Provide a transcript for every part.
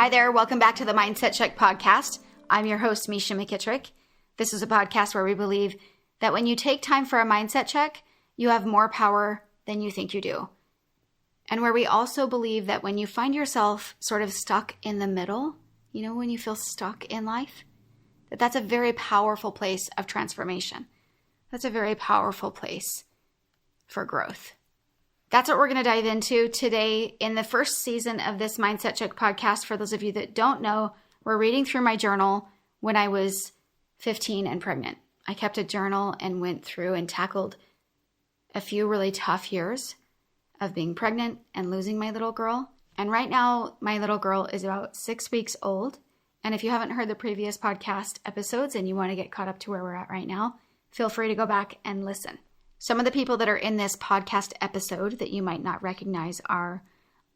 Hi there. Welcome back to the Mindset Check podcast. I'm your host, Mesha McKittrick. This is a podcast where we believe that when you take time for a mindset check, you have more power than you think you do. And where we also believe that when you find yourself sort of stuck in the middle, when you feel stuck in life, that's a very powerful place of transformation. That's a very powerful place for growth. That's what we're going to dive into today in the first season of this Mindset Check podcast. For those of you that don't know, we're reading through my journal when I was 15 and pregnant. I kept a journal and went through and tackled a few really tough years of being pregnant and losing my little girl. And right now, my little girl is about 6 weeks old. And if you haven't heard the previous podcast episodes and you want to get caught up to where we're at right now, feel free to go back and listen. Some of the people that are in this podcast episode that you might not recognize are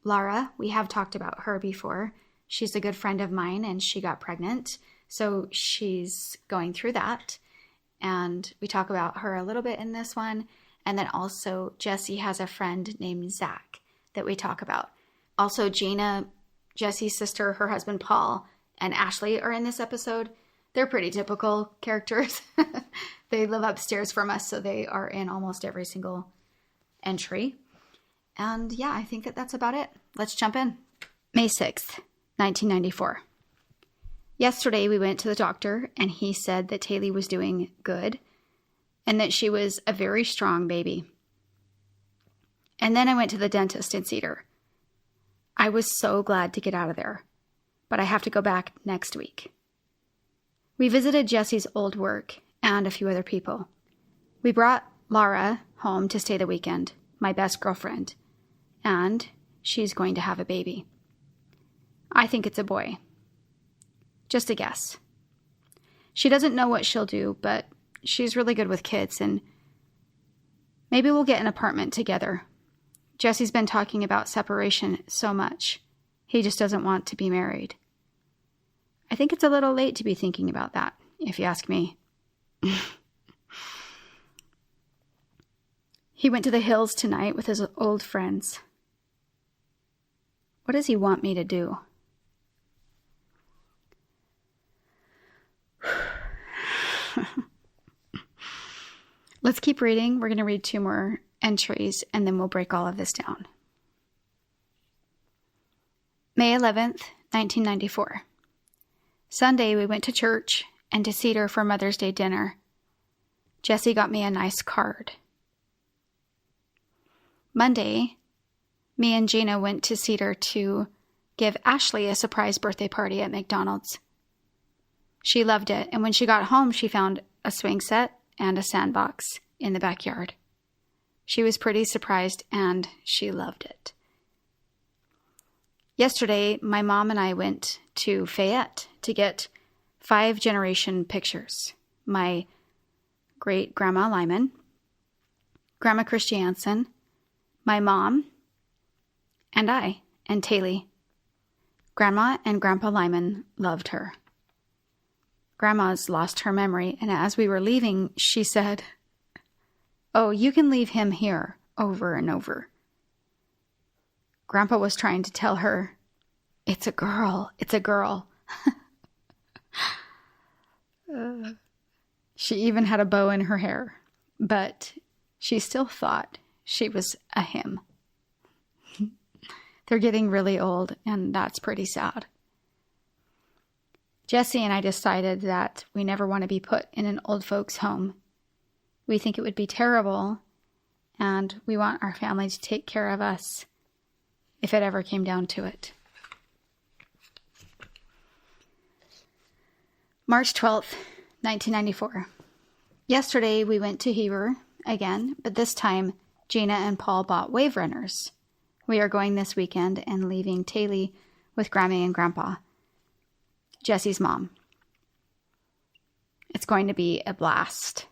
Laura. We have talked about her before. She's a good friend of mine and she got pregnant. So she's going through that. And we talk about her a little bit in this one. And then also Jesse has a friend named Zach that we talk about. Also Gina, Jesse's sister, her husband Paul, and Ashley are in this episode. They're pretty typical characters. They live upstairs from us, so they are in almost every single entry. And yeah, I think that's about it. Let's jump in. May 6th, 1994. Yesterday, we went to the doctor, and he said that Taylor was doing good and that she was a very strong baby. And then I went to the dentist in Cedar. I was so glad to get out of there, but I have to go back next week. We visited Jesse's old work and a few other people. We brought Laura home to stay the weekend, my best girlfriend, and she's going to have a baby. I think it's a boy. Just a guess. She doesn't know what she'll do, but she's really good with kids, and maybe we'll get an apartment together. Jesse's been talking about separation so much. He just doesn't want to be married. I think it's a little late to be thinking about that, if you ask me. He went to the hills tonight with his old friends. What does he want me to do? Let's keep reading. We're going to read 2 more entries, and then we'll break all of this down. May 11th, 1994. Sunday, we went to church and to Cedar for Mother's Day dinner. Jesse got me a nice card. Monday, me and Gina went to Cedar to give Ashley a surprise birthday party at McDonald's. She loved it, and when she got home, she found a swing set and a sandbox in the backyard. She was pretty surprised, and she loved it. Yesterday, my mom and I went to Fayette to get 5-generation pictures. My great-grandma Lyman, Grandma Christiansen, my mom, and I, and Taylor. Grandma and Grandpa Lyman loved her. Grandma's lost her memory, and as we were leaving, she said, "Oh, you can leave him here," over and over. Grandpa was trying to tell her, "It's a girl, it's a girl." She even had a bow in her hair, but she still thought she was a him. They're getting really old, and that's pretty sad. Jesse and I decided that we never want to be put in an old folks' home. We think it would be terrible, and we want our family to take care of us if it ever came down to it. March 12th, 1994. Yesterday, we went to Heber again, but this time, Gina and Paul bought wave runners. We are going this weekend and leaving Taylor with Grammy and Grandpa, Jesse's mom. It's going to be a blast.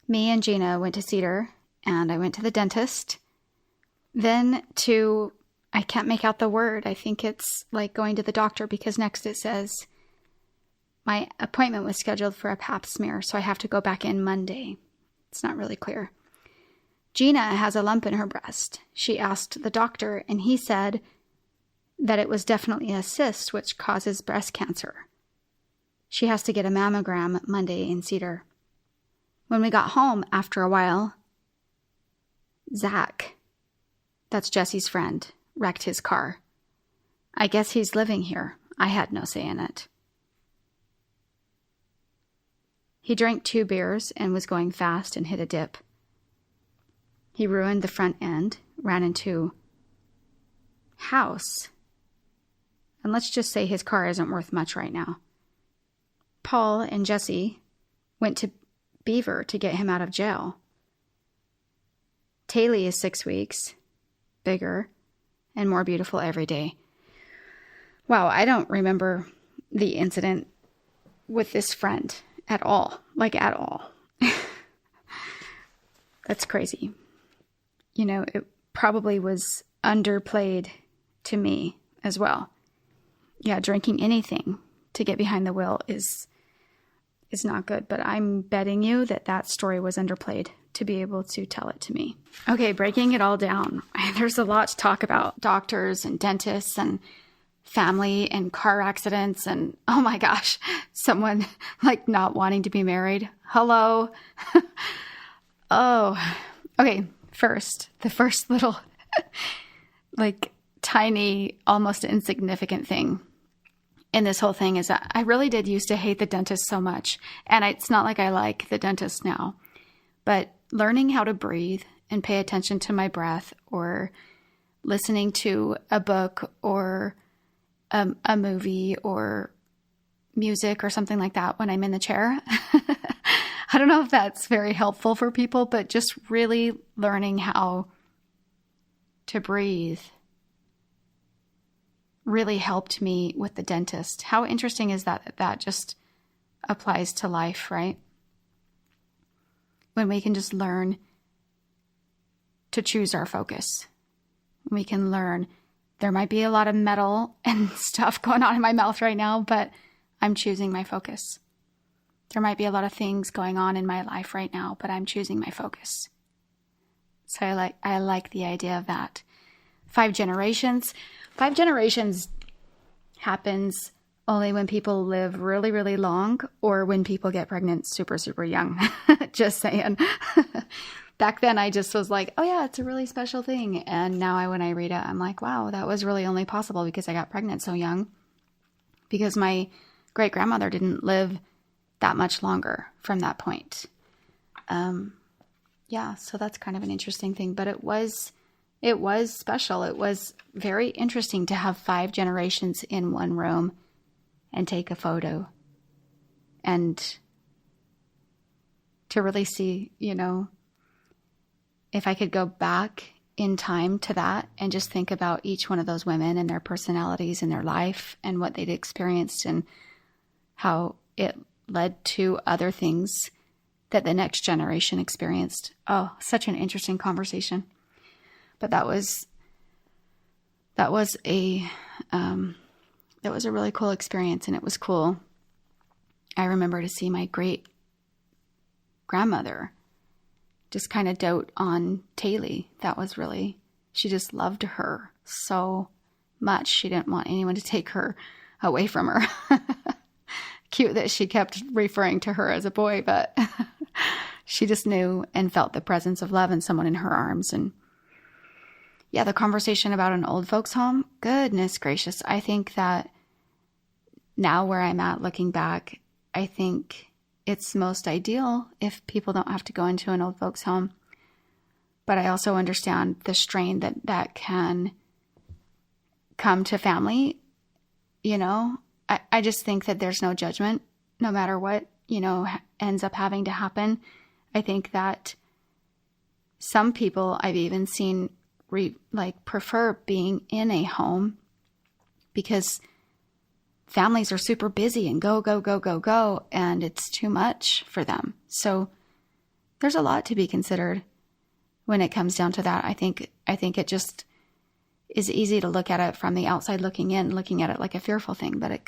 Me and Gina went to Cedar, and I went to the dentist. Then to, I can't make out the word. I think it's like going to the doctor because next it says my appointment was scheduled for a pap smear, so I have to go back in Monday. It's not really clear. Gina has a lump in her breast. She asked the doctor, and he said that it was definitely a cyst, which causes breast cancer. She has to get a mammogram Monday in Cedar. When we got home after a while, Zach, that's Jesse's friend, wrecked his car. I guess he's living here. I had no say in it. He drank 2 beers and was going fast and hit a dip. He ruined the front end, ran into house. And let's just say his car isn't worth much right now. Paul and Jesse went to Beaver to get him out of jail. Taylor is 6 weeks, bigger, and more beautiful every day. Wow, I don't remember the incident with this friend at all. Like, at all. That's crazy. You know, it probably was underplayed to me as well. Yeah, drinking anything to get behind the wheel is not good, but I'm betting you that that story was underplayed to be able to tell it to me. Okay, breaking it all down. There's a lot to talk about. Doctors and dentists and family and car accidents and, oh my gosh, someone like not wanting to be married. Hello. Oh, okay. The first little like tiny, almost insignificant thing in this whole thing is that I really did used to hate the dentist so much. And it's not like I like the dentist now, but learning how to breathe and pay attention to my breath, or listening to a book or a movie or music or something like that when I'm in the chair. I don't know if that's very helpful for people, but just really learning how to breathe really helped me with the dentist. How interesting is that that just applies to life, right? When we can just learn to choose our focus. We can learn. There might be a lot of metal and stuff going on in my mouth right now, but I'm choosing my focus. There might be a lot of things going on in my life right now, but I'm choosing my focus. So I like the idea of that. 5 generations. 5 generations happens only when people live really, really long, or when people get pregnant super, super young. Just saying. Back then I just was like, oh yeah, it's a really special thing. And now when I read it, I'm like, wow, that was really only possible because I got pregnant so young. Because my great grandmother didn't live that much longer from that point. Yeah, so that's kind of an interesting thing, but it was special. It was very interesting to have 5 generations in one room and take a photo and to really see, you know, if I could go back in time to that and just think about each one of those women and their personalities and their life and what they'd experienced and how it led to other things that the next generation experienced. Oh, such an interesting conversation. But that was a really cool experience, and it was cool. I remember to see my great grandmother just kind of dote on Taylor. That was really, she just loved her so much. She didn't want anyone to take her away from her. Cute that she kept referring to her as a boy, but she just knew and felt the presence of love and someone in her arms. And yeah, the conversation about an old folks home, goodness gracious. I think that now where I'm at looking back, I think it's most ideal if people don't have to go into an old folks home. But I also understand the strain that can come to family. You know, I just think that there's no judgment, no matter what, you know, ends up having to happen. I think that some people I've even seen prefer being in a home because families are super busy and go, and it's too much for them. So there's a lot to be considered when it comes down to that. I think it just is easy to look at it from the outside looking in, looking at it like a fearful thing, but it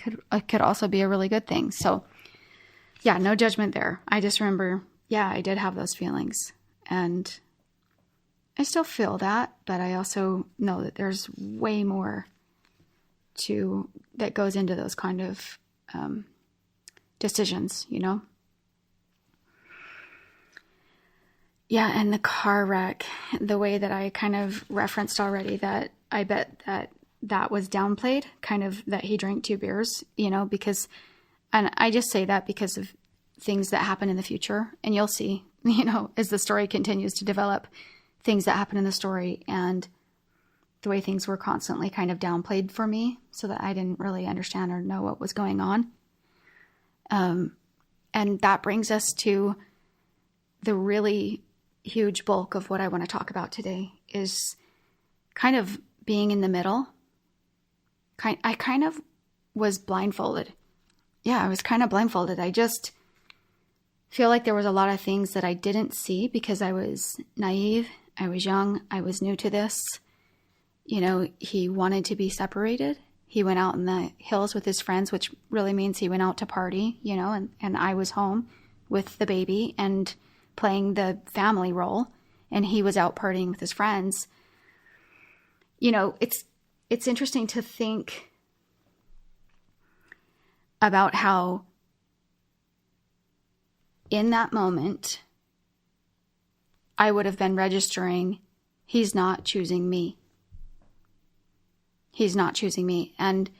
could also be a really good thing. So yeah, no judgment there. I just remember, yeah, I did have those feelings, and I still feel that, but I also know that there's way more that goes into those kind of decisions, Yeah, and the car wreck, the way that I kind of referenced already, that I bet that was downplayed, kind of that he drank 2 beers, because, and I just say that because of things that happen in the future, and you'll see, as the story continues to develop, things that happen in the story and the way things were constantly kind of downplayed for me so that I didn't really understand or know what was going on. And that brings us to the really huge bulk of what I want to talk about today, is kind of being in the middle. I kind of was blindfolded. Yeah, I was kind of blindfolded. I just feel like there was a lot of things that I didn't see because I was naive. I was young. I was new to this. He wanted to be separated. He went out in the hills with his friends, which really means he went out to party, and I was home with the baby and playing the family role, and he was out partying with his friends. It's interesting to think about how in that moment I would have been registering, he's not choosing me. He's not choosing me. And,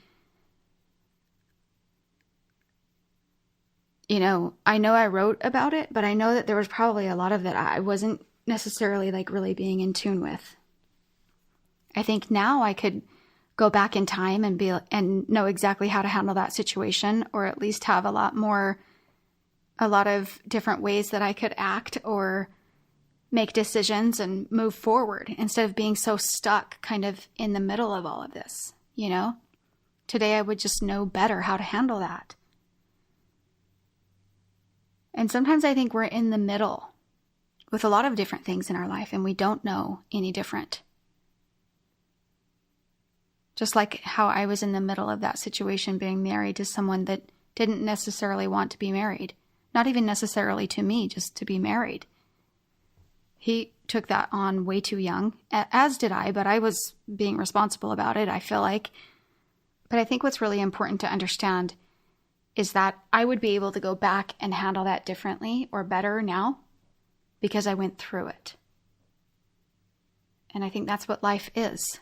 I know I wrote about it, but I know that there was probably a lot of that I wasn't necessarily really being in tune with. I think now I could go back in time and know exactly how to handle that situation, or at least have a lot of different ways that I could act or make decisions and move forward instead of being so stuck kind of in the middle of all of this, Today I would just know better how to handle that. And sometimes I think we're in the middle with a lot of different things in our life and we don't know any different. Just like how I was in the middle of that situation, being married to someone that didn't necessarily want to be married. Not even necessarily to me, just to be married. He took that on way too young, as did I, but I was being responsible about it, I feel like. But I think what's really important to understand is that I would be able to go back and handle that differently or better now because I went through it. And I think that's what life is.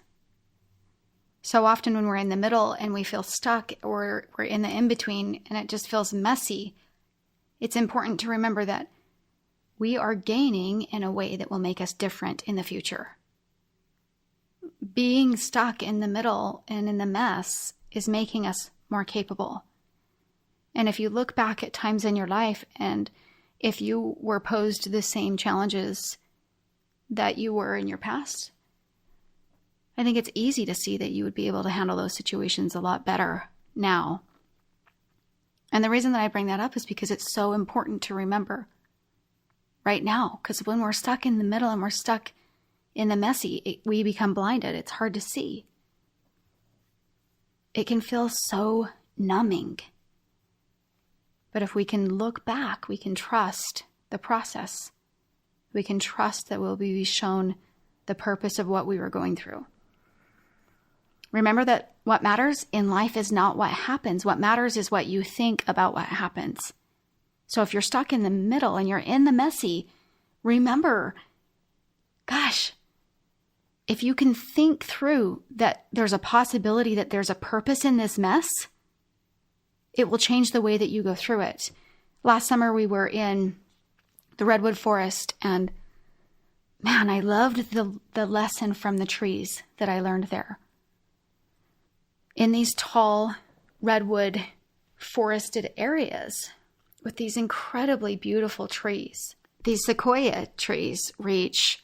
So often when we're in the middle and we feel stuck, or we're in the in-between and it just feels messy, it's important to remember that we are gaining in a way that will make us different in the future. Being stuck in the middle and in the mess is making us more capable. And if you look back at times in your life, and if you were posed the same challenges that you were in your past, I think it's easy to see that you would be able to handle those situations a lot better now. And the reason that I bring that up is because it's so important to remember right now. Because when we're stuck in the middle and we're stuck in the messy, we become blinded. It's hard to see. It can feel so numbing. But if we can look back, we can trust the process. We can trust that we'll be shown the purpose of what we were going through. Remember that what matters in life is not what happens. What matters is what you think about what happens. So if you're stuck in the middle and you're in the messy, remember, gosh, if you can think through that there's a possibility that there's a purpose in this mess, it will change the way that you go through it. Last summer we were in the redwood forest, and man, I loved the lesson from the trees that I learned there. In these tall redwood forested areas with these incredibly beautiful trees, these sequoia trees reach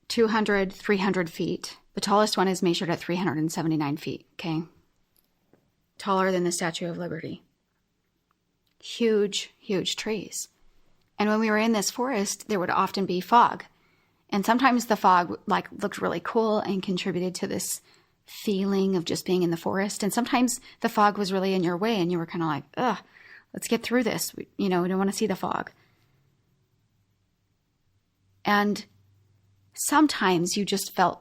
200, 300 feet. The tallest one is measured at 379 feet, okay? Taller than the Statue of Liberty. Huge, huge trees. And when we were in this forest, there would often be fog. And sometimes the fog looked really cool and contributed to this feeling of just being in the forest. And sometimes the fog was really in your way and you were kind of like, ugh, let's get through this. We don't want to see the fog. And sometimes you just felt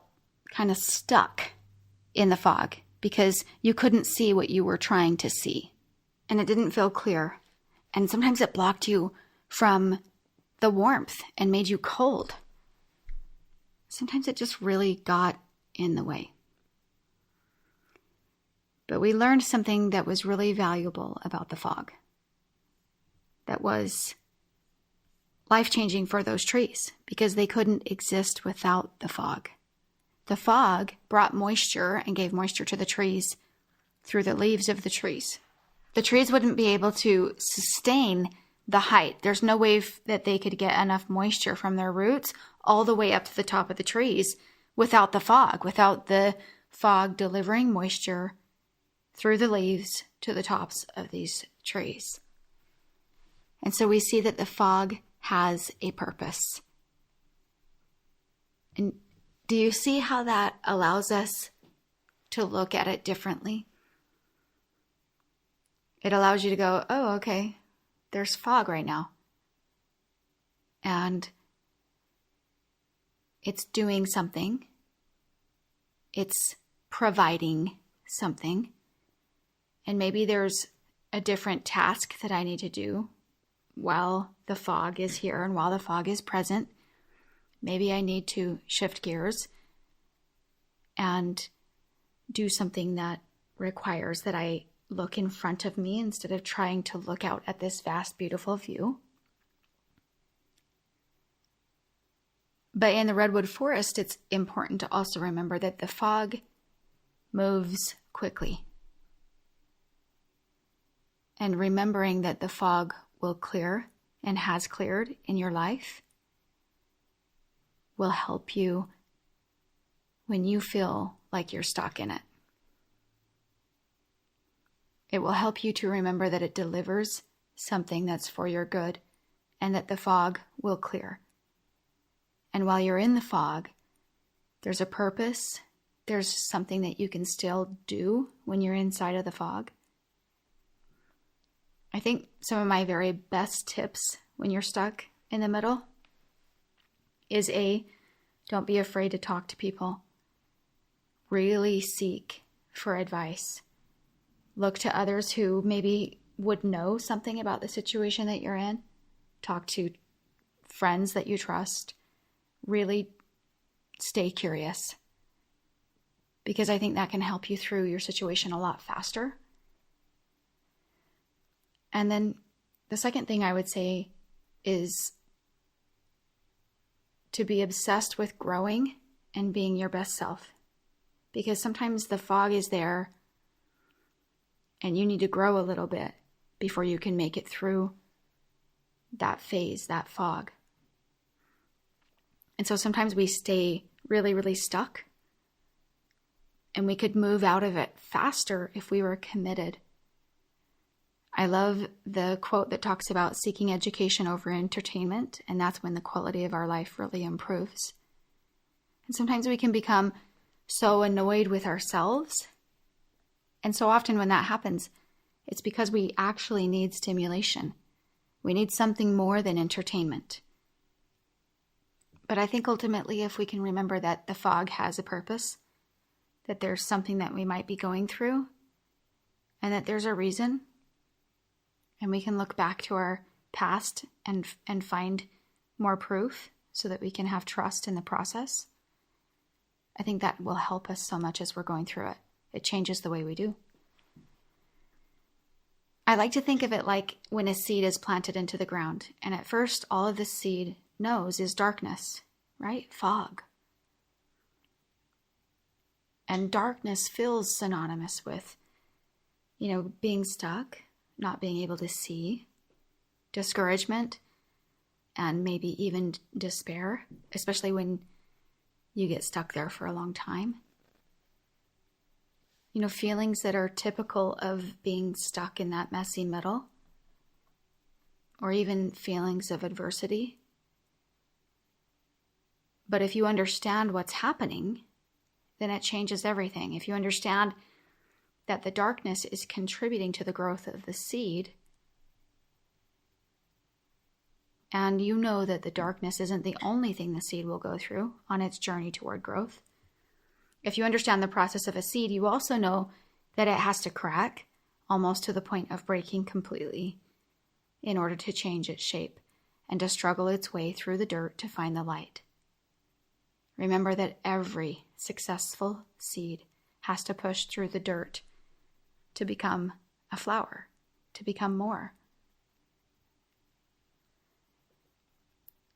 kind of stuck in the fog. because you couldn't see what you were trying to see. And it didn't feel clear. And sometimes it blocked you from the warmth and made you cold. Sometimes it just really got in the way. But we learned something that was really valuable about the fog. That was life-changing for those trees because they couldn't exist without the fog. The fog brought moisture and gave moisture to the trees through the leaves of the trees. The trees wouldn't be able to sustain the height. There's no way that they could get enough moisture from their roots all the way up to the top of the trees without the fog delivering moisture through the leaves to the tops of these trees. And so we see that the fog has a purpose. And do you see how that allows us to look at it differently? It allows you to go, oh, okay, there's fog right now. And it's doing something. It's providing something. And maybe there's a different task that I need to do while the fog is here and while the fog is present. Maybe I need to shift gears and do something that requires that I look in front of me instead of trying to look out at this vast, beautiful view. But in the redwood forest, it's important to also remember that the fog moves quickly. And remembering that the fog will clear and has cleared in your life will help you when you feel like you're stuck in it. It will help you to remember that it delivers something that's for your good and that the fog will clear. And while you're in the fog, there's a purpose. There's something that you can still do when you're inside of the fog. I think some of my very best tips when you're stuck in the middle is don't be afraid to talk to people. Really seek for advice. Look to others who maybe would know something about the situation that you're in. Talk to friends that you trust. Really stay curious. Because I think that can help you through your situation a lot faster. And then the second thing I would say is to be obsessed with growing and being your best self. Because sometimes the fog is there and you need to grow a little bit before you can make it through that phase, that fog. And so sometimes we stay really, really stuck. And we could move out of it faster if we were committed. I love the quote that talks about seeking education over entertainment, and that's when the quality of our life really improves. And sometimes we can become so annoyed with ourselves. And so often when that happens, it's because we actually need stimulation. We need something more than entertainment. But I think ultimately if we can remember that the fog has a purpose, that there's something that we might be going through, and that there's a reason, and we can look back to our past and find more proof so that we can have trust in the process, I think that will help us so much as we're going through it. It changes the way we do. I like to think of it like when a seed is planted into the ground, and at first all of the seed knows is darkness, right? Fog. And darkness feels synonymous with, being stuck, not being able to see, discouragement, and maybe even despair, especially when you get stuck there for a long time. Feelings that are typical of being stuck in that messy middle, or even feelings of adversity. But if you understand what's happening, then it changes everything. If you understand that the darkness is contributing to the growth of the seed, and you know that the darkness isn't the only thing the seed will go through on its journey toward growth, If you understand the process of a seed, you also know that it has to crack almost to the point of breaking completely in order to change its shape and to struggle its way through the dirt to find the light. Remember that every successful seed has to push through the dirt to become a flower, to become more.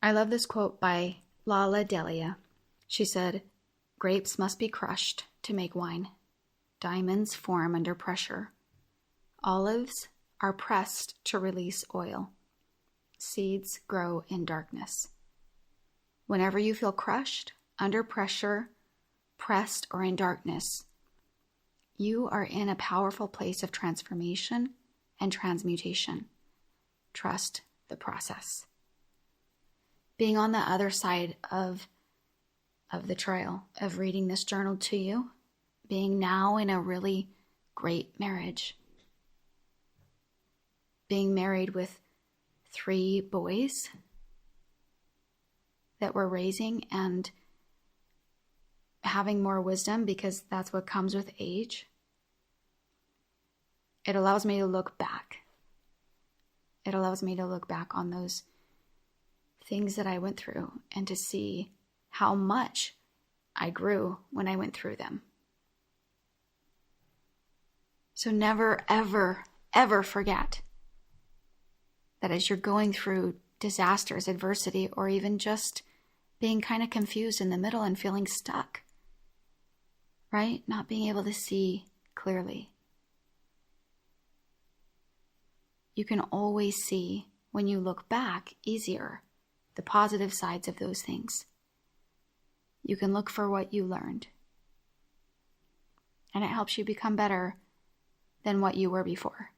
I love this quote by Lala Delia. She said, "Grapes must be crushed to make wine. Diamonds form under pressure. Olives are pressed to release oil. Seeds grow in darkness." Whenever you feel crushed, under pressure, pressed, or in darkness, you are in a powerful place of transformation and transmutation. Trust the process. Being on the other side of the trial, of reading this journal to you, being now in a really great marriage, being married with 3 boys that we're raising and having more wisdom because that's what comes with age. It allows me to look back. It allows me to look back on those things that I went through and to see how much I grew when I went through them. So never, ever, ever forget that as you're going through disasters, adversity, or even just being kind of confused in the middle and feeling stuck, right? Not being able to see clearly. You can always see, when you look back, easier, the positive sides of those things. You can look for what you learned. And it helps you become better than what you were before.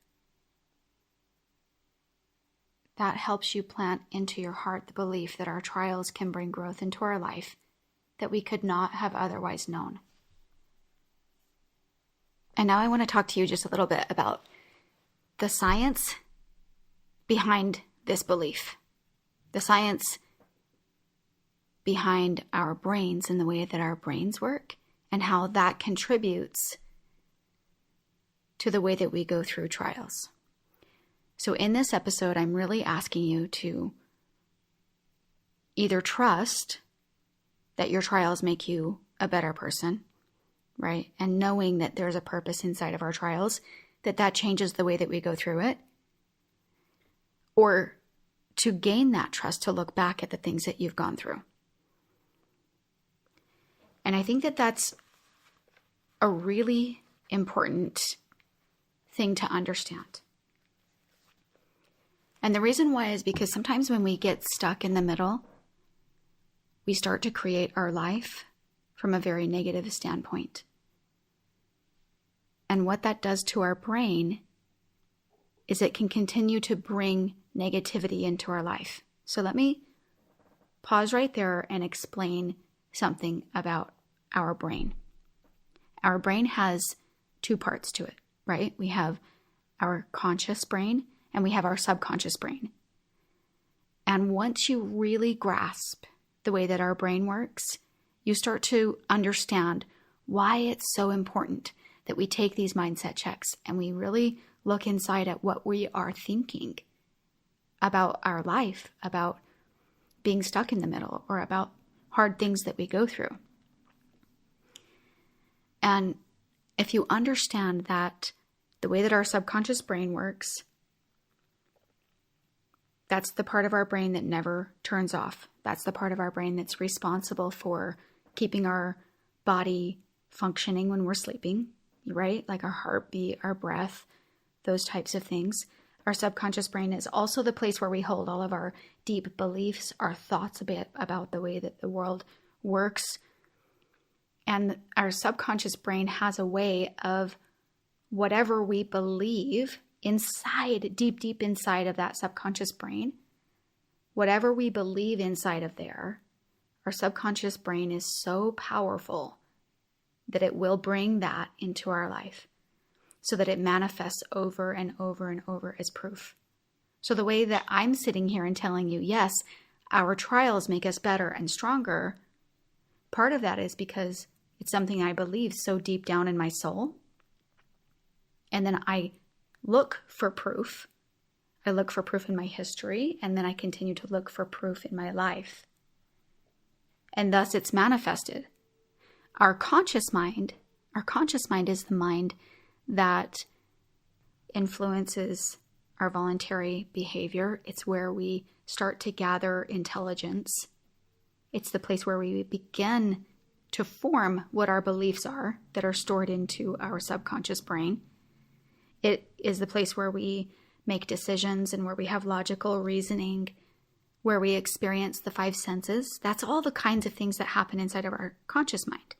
That helps you plant into your heart the belief that our trials can bring growth into our life that we could not have otherwise known. And now I want to talk to you just a little bit about the science behind this belief. The science behind our brains and the way that our brains work and how that contributes to the way that we go through trials. So in this episode, I'm really asking you to either trust that your trials make you a better person, right? And knowing that there's a purpose inside of our trials, that changes the way that we go through it. Or to gain that trust, to look back at the things that you've gone through. And I think that that's a really important thing to understand. And the reason why is because sometimes when we get stuck in the middle, we start to create our life from a very negative standpoint. And what that does to our brain is it can continue to bring negativity into our life. So let me pause right there and explain something about our brain. Our brain has 2 parts to it, right? We have our conscious brain and we have our subconscious brain. And once you really grasp the way that our brain works, you start to understand why it's so important that we take these mindset checks and we really look inside at what we are thinking about our life, about being stuck in the middle, or about hard things that we go through. And if you understand that the way that our subconscious brain works, that's the part of our brain that never turns off. That's the part of our brain that's responsible for keeping our body functioning when we're sleeping, right? Like our heartbeat, our breath, those types of things. Our subconscious brain is also the place where we hold all of our deep beliefs, our thoughts about the way that the world works. And our subconscious brain has a way of whatever we believe inside, deep inside of that subconscious brain, whatever we believe inside of there, our subconscious brain is so powerful that it will bring that into our life so that it manifests over and over and over as proof. So the way that I'm sitting here and telling you, yes, our trials make us better and stronger, part of that is because It's something I believe so deep down in my soul. And then I look for proof. I look for proof in my history, and then I continue to look for proof in my life. And thus it's manifested. Our conscious mind is the mind that influences our voluntary behavior. It's where we start to gather intelligence. It's the place where we begin to form what our beliefs are that are stored into our subconscious brain. It is the place where we make decisions and where we have logical reasoning, where we experience the five senses. That's all the kinds of things that happen inside of our conscious mind.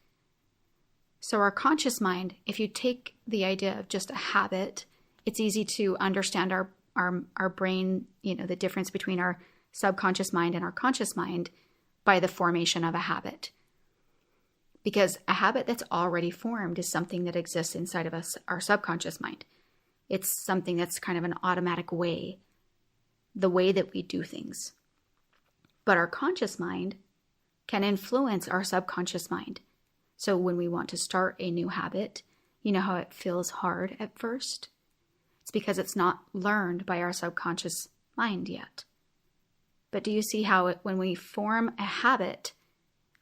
So our conscious mind, if you take the idea of just a habit, it's easy to understand our brain, the difference between our subconscious mind and our conscious mind by the formation of a habit. Because a habit that's already formed is something that exists inside of us, our subconscious mind. It's something that's kind of an automatic way, the way that we do things. But our conscious mind can influence our subconscious mind. So when we want to start a new habit, you know how it feels hard at first? It's because it's not learned by our subconscious mind yet. But do you see how when we form a habit,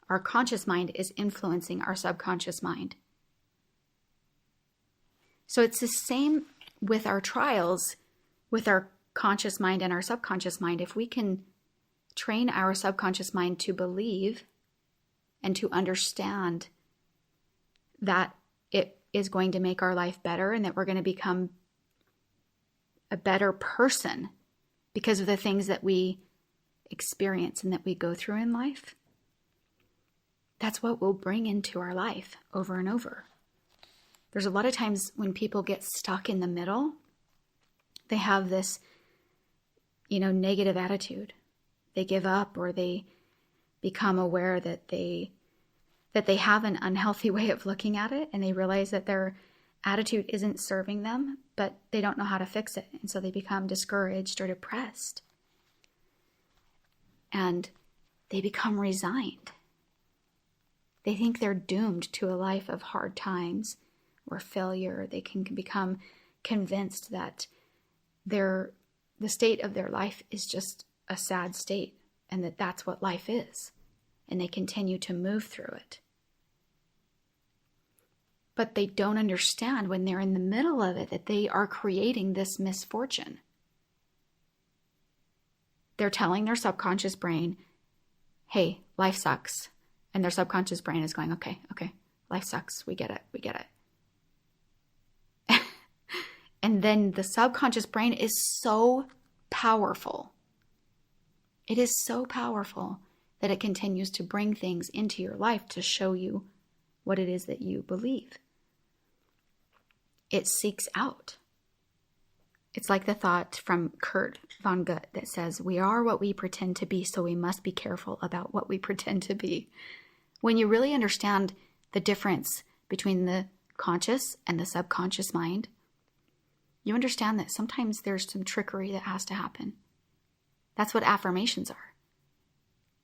our conscious mind is influencing our subconscious mind? So it's the same with our trials, with our conscious mind and our subconscious mind. If we can train our subconscious mind to believe and to understand that it is going to make our life better and that we're going to become a better person because of the things that we experience and that we go through in life, that's what we'll bring into our life over and over. There's a lot of times when people get stuck in the middle, they have this, negative attitude. They give up, or they become aware that they have an unhealthy way of looking at it, and they realize that their attitude isn't serving them, but they don't know how to fix it. And so they become discouraged or depressed. And they become resigned. They think they're doomed to a life of hard times or failure. They can become convinced that the state of their life is just a sad state and that that's what life is. And they continue to move through it. But they don't understand when they're in the middle of it that they are creating this misfortune. They're telling their subconscious brain, hey, life sucks. And their subconscious brain is going, okay, life sucks. We get it. And then the subconscious brain is so powerful. It is so powerful that it continues to bring things into your life to show you what it is that you believe. It seeks out. It's like the thought from Kurt Vonnegut that says, we are what we pretend to be, so we must be careful about what we pretend to be. When you really understand the difference between the conscious and the subconscious mind, you understand that sometimes there's some trickery that has to happen. That's what affirmations are.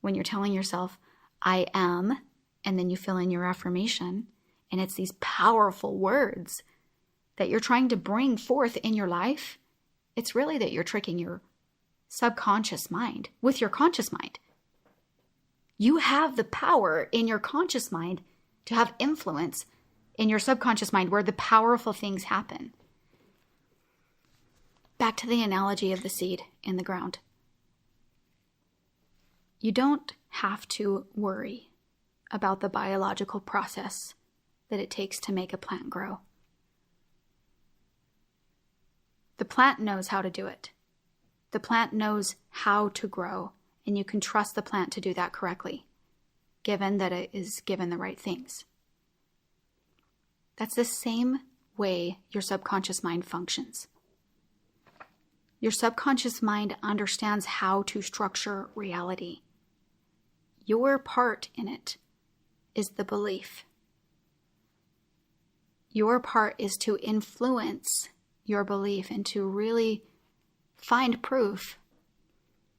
When you're telling yourself, I am, and then you fill in your affirmation, and it's these powerful words that you're trying to bring forth in your life, it's really that you're tricking your subconscious mind with your conscious mind. You have the power in your conscious mind to have influence in your subconscious mind where the powerful things happen. Back to the analogy of the seed in the ground. You don't have to worry about the biological process that it takes to make a plant grow. The plant knows how to do it. The plant knows how to grow, and you can trust the plant to do that correctly, given that it is given the right things. That's the same way your subconscious mind functions. Your subconscious mind understands how to structure reality. Your part in it is the belief. Your part is to influence your belief and to really find proof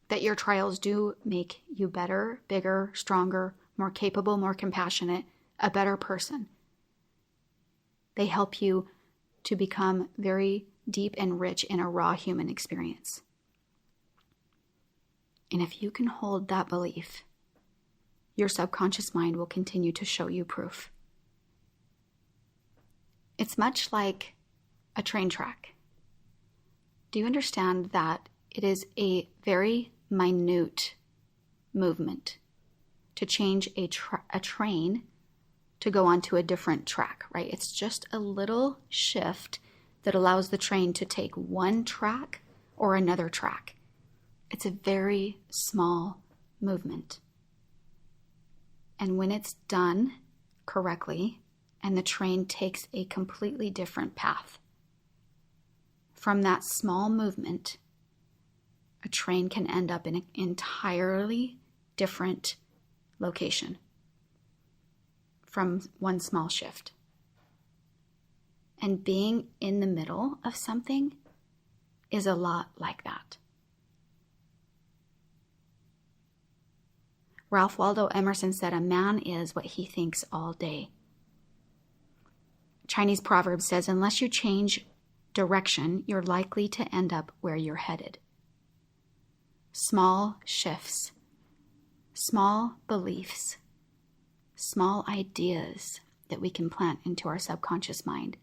that your trials do make you better, bigger, stronger, more capable, more compassionate, a better person. They help you to become very deep and rich in a raw human experience. And if you can hold that belief, your subconscious mind will continue to show you proof. It's much like a train track. Do you understand that it is a very minute movement to change a train to go onto a different track, right? It's just a little shift that allows the train to take one track or another track. It's a very small movement. And when it's done correctly and the train takes a completely different path, from that small movement, a train can end up in an entirely different location from one small shift. And being in the middle of something is a lot like that. Ralph Waldo Emerson said, "A man is what he thinks all day." Chinese proverb says, "Unless you change direction, you're likely to end up where you're headed." Small shifts, small beliefs, small ideas that we can plant into our subconscious mind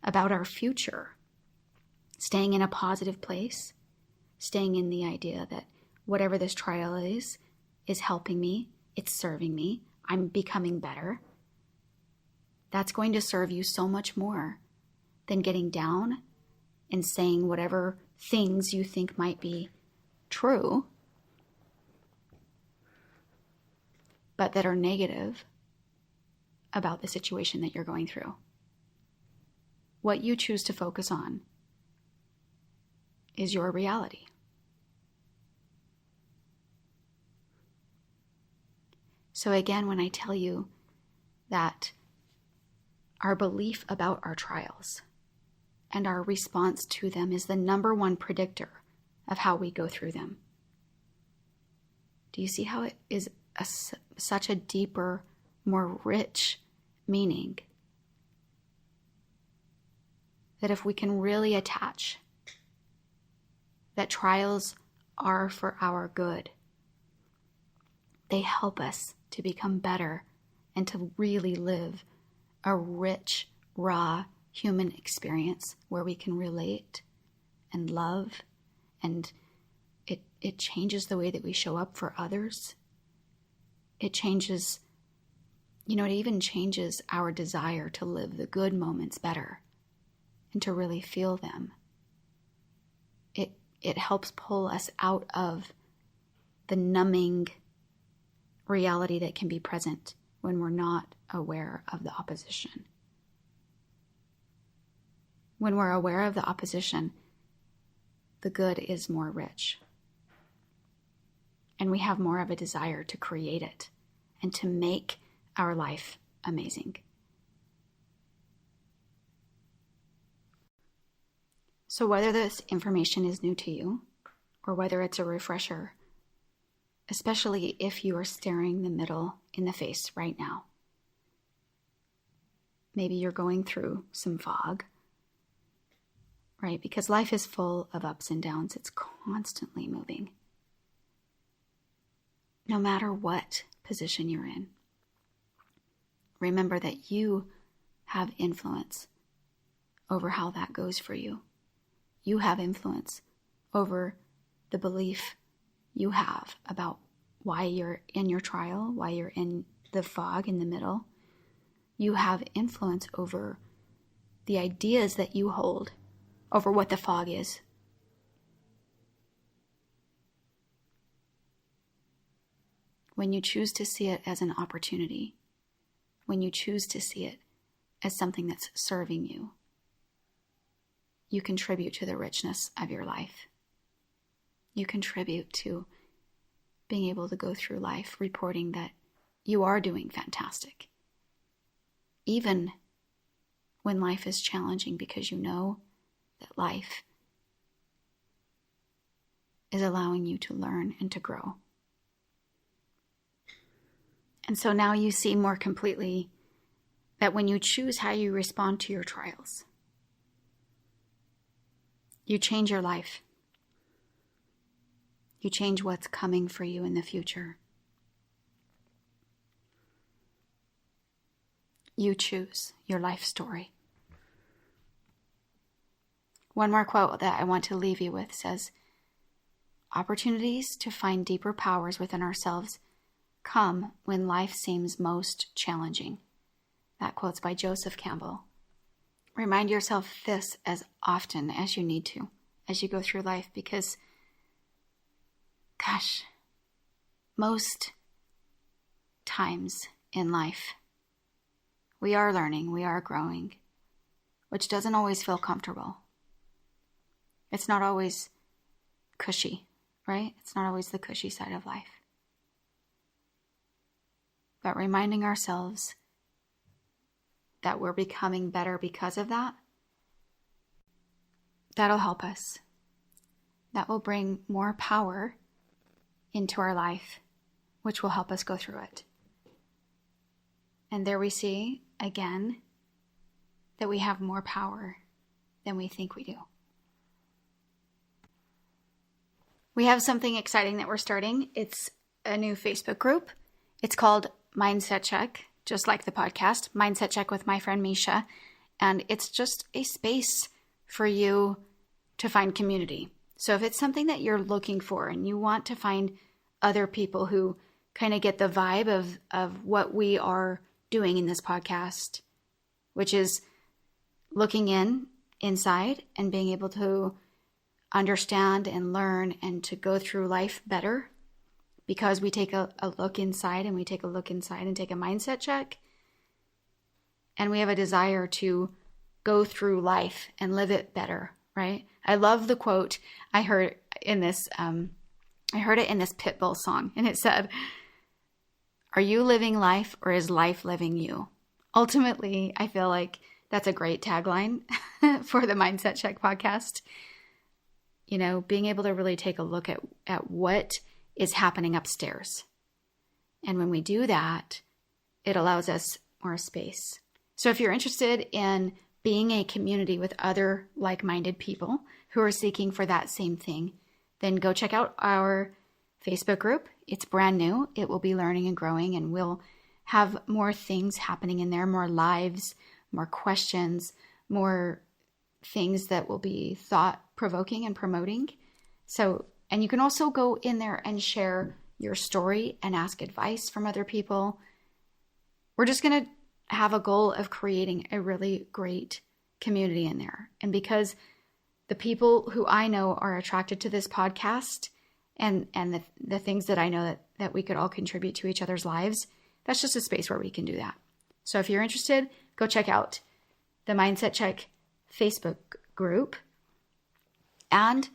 about our future, staying in a positive place, staying in the idea that whatever this trial is helping me, it's serving me, I'm becoming better. That's going to serve you so much more than getting down and saying whatever things you think might be true, but that are negative about the situation that you're going through. What you choose to focus on is your reality. So again, when I tell you that our belief about our trials and our response to them is the number one predictor of how we go through them, do you see how it is such a deeper, more rich meaning? That if we can really attach that trials are for our good, they help us to become better and to really live a rich, raw human experience where we can relate and love, and it changes the way that we show up for others. It changes, it even changes our desire to live the good moments better and to really feel them. It helps pull us out of the numbing reality that can be present when we're not aware of the opposition. When we're aware of the opposition, the good is more rich. And we have more of a desire to create it and to make our life amazing. So whether this information is new to you or whether it's a refresher, especially if you are staring the middle in the face right now, maybe you're going through some fog, right? Because life is full of ups and downs. It's constantly moving. No matter what position you're in, remember that you have influence over how that goes for you. You have influence over the belief you have about why you're in your trial, why you're in the fog in the middle. You have influence over the ideas that you hold over what the fog is. When you choose to see it as an opportunity, when you choose to see it as something that's serving you, you contribute to the richness of your life. You contribute to being able to go through life reporting that you are doing fantastic, even when life is challenging, because you know that life is allowing you to learn and to grow. And so now you see more completely that when you choose how you respond to your trials, you change your life. You change what's coming for you in the future. You choose your life story. One more quote that I want to leave you with says, opportunities to find deeper powers within ourselves come when life seems most challenging. That quote's by Joseph Campbell. Remind yourself this as often as you need to, as you go through life, because, gosh, most times in life, we are learning, we are growing, which doesn't always feel comfortable. It's not always cushy, right? It's not always the cushy side of life. But reminding ourselves that we're becoming better because of that, that'll help us. That will bring more power into our life, which will help us go through it. And there we see, again, that we have more power than we think we do. We have something exciting that we're starting. It's a new Facebook group. It's called Mindset Check, just like the podcast, Mindset Check with my friend Mesha. And it's just a space for you to find community. So if it's something that you're looking for and you want to find other people who kind of get the vibe of what we are doing in this podcast, which is looking inside and being able to understand and learn and to go through life better, because we take a look inside and we take a look inside and take a mindset check. And we have a desire to go through life and live it better, right? I love the quote I heard in this, I heard it in this Pitbull song, and it said, "Are you living life or is life living you?" Ultimately, I feel like that's a great tagline for the Mindset Check podcast. You know, being able to really take a look at what is happening upstairs. And when we do that, it allows us more space. So if you're interested in being a community with other like-minded people who are seeking for that same thing, then go check out our Facebook group. It's brand new. It will be learning and growing, and we'll have more things happening in there, more lives, more questions, more things that will be thought-provoking and promoting. So, and you can also go in there and share your story and ask advice from other people. We're just going to have a goal of creating a really great community in there. And because the people who I know are attracted to this podcast and the things that I know that we could all contribute to each other's lives, that's just a space where we can do that. So if you're interested, go check out the Mindset Check Facebook group. And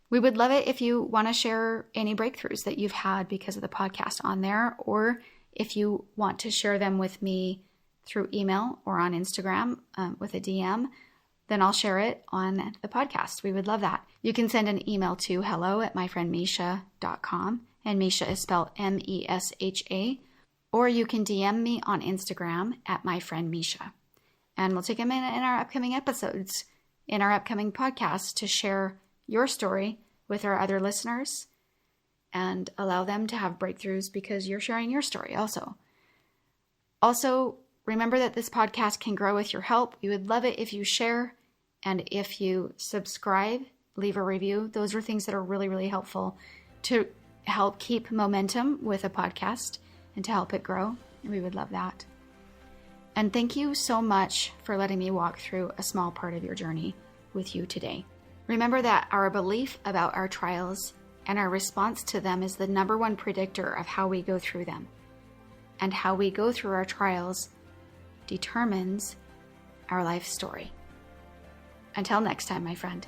we would love it if you want to share any breakthroughs that you've had because of the podcast on there, or if you want to share them with me through email or on Instagram with a DM, then I'll share it on the podcast. We would love that. You can send an email to hello@myfriendmesha.com, and Mesha is spelled Mesha, or you can DM me on Instagram at myfriendmesha. And we'll take a minute in our upcoming episodes, in our upcoming podcast, to share your story with our other listeners and allow them to have breakthroughs because you're sharing your story also. Also, remember that this podcast can grow with your help. We would love it if you share and if you subscribe, leave a review. Those are things that are really, really helpful to help keep momentum with a podcast and to help it grow. And we would love that. And thank you so much for letting me walk through a small part of your journey with you today. Remember that our belief about our trials and our response to them is the number one predictor of how we go through them. And how we go through our trials determines our life story. Until next time, my friend.